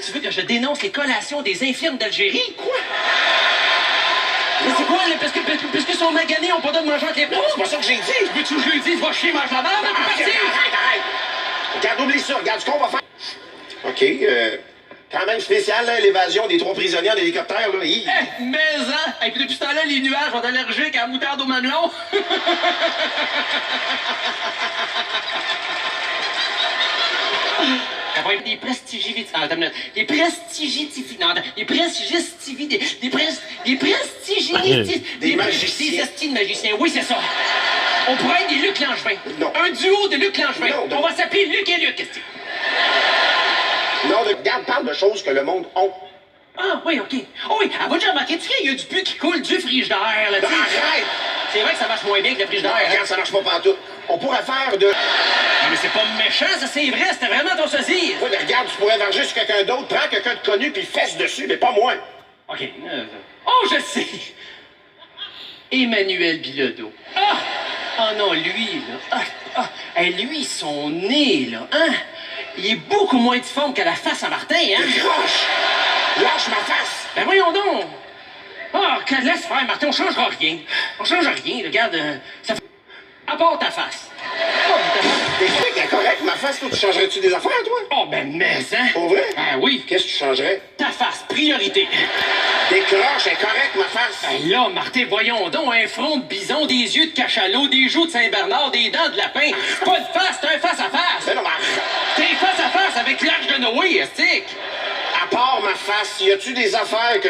tu veux que je dénonce les collations des infirmes d'Algérie? Quoi? Mais c'est quoi, là, parce que sont maganés, on pas donné de manger entre les plats? C'est pas ça que j'ai dit. Veux-tu que je lui dise, va chier, mange la merde, Arrête! Regarde, oublie ça. Regarde ce qu'on va faire. OK, quand même spécial, là, l'évasion des 3 prisonniers en hélicoptère, là. Mais, hein! Et puis depuis ce temps-là, les nuages sont allergiques à la moutarde au mamelon. Des prestigivités. Ah, attends une minute. Des prestigitifs. Non, attends. Des prestigistivités. Des prestigivités. Des magiciens. Des estis de magiciens. Oui, c'est ça. On pourrait être des Luc Langevin. Non. Un duo de Luc Langevin. Non, on va s'appeler Luc et Luc, qu'est-ce que Non, regarde, parle de choses que le monde a. Ah, oui, OK. Oh oui, ah, déjà remarqué, tu sais, il y a du pu qui coule du frigidaire, là, tu sais. Arrête! C'est vrai que ça marche moins bien que le frigidaire. Non, regarde, ça marche pas partout. On pourrait faire de... Non, mais c'est pas méchant, ça, c'est vrai, c'était vraiment ton sosie. Oui, mais regarde, tu pourrais varger sur quelqu'un d'autre, prends quelqu'un de connu, puis fesse dessus, mais pas moi. OK. Oh, je sais. Emmanuel Bilodeau. Ah! Oh non, lui, là. Lui, son nez, là, hein? Il est beaucoup moins difforme qu'à la face à Martin, hein? Lâche ma face! Ben voyons donc! Ah, laisse faire, Martin, on changera rien. On change rien, regarde, ça fait... À part ta face. T'es sûr qu'elle est correcte, ma face, toi, tu changerais-tu des affaires, toi? Oh, ben mais, hein? Pour vrai? Ah oui. Qu'est-ce que tu changerais? Ta face, priorité. Décroche, elle est correcte, ma face. Ben là, Martin, voyons donc, un front de bison, des yeux de cachalot, des joues de Saint-Bernard, des dents de lapin. C'est pas une face, c'est un face-à-face. Ben non, mais... T'es face-à-face avec l'Arche de Noé, estique. À part ma face, y a-tu des affaires que...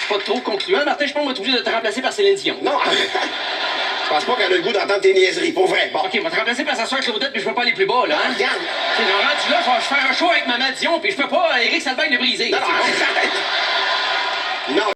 C'est pas trop concluant. Martin, je pense qu'on va être obligé de te remplacer par Céline Dion. Non, je pense pas qu'elle a le goût d'entendre tes niaiseries, pour vrai. Bon. OK, on va te remplacer par sa soeur Claudette, puis je peux pas aller plus bas, là. Hein? Regarde. C'est normal, tu là, je vais faire un show avec Maman Dion, puis je peux pas, Éric Salvaille le briser. Non, non, arrête. Non.